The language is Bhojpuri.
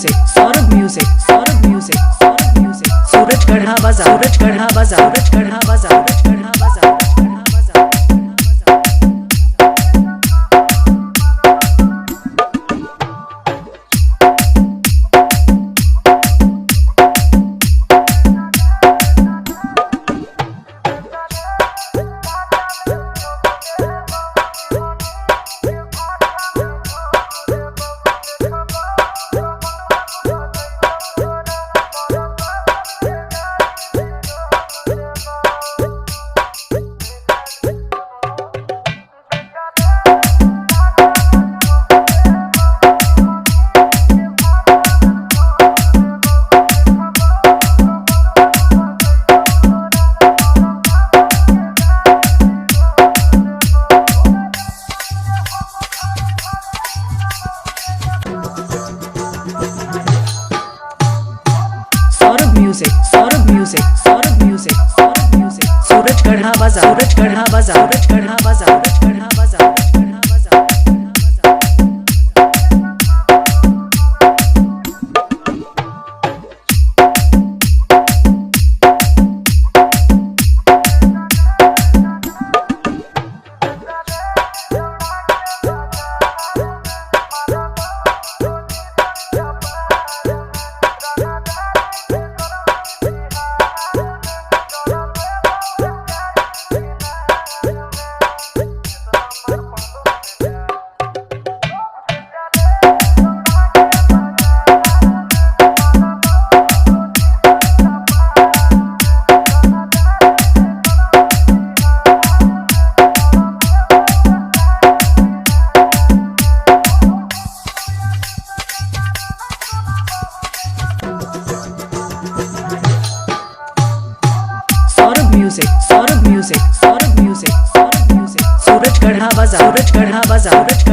Saurabh music Saurabh music Saurabh music Suraj Garha बजा सूरज गढ़ा बजा सूरज गढ़ा बजा सूरज गढ़ा बजा Saurabh music Saurabh music Saurabh music Suraj Garha बजा सूरज गढ़ा बजा सूरज गढ़ा बजा सूरज गढ़ा बजा सूरज गढ़ा बजा Saurabh music Saurabh music Saurabh music Suraj Garha बजा सूरज गढ़ा बजा सूरज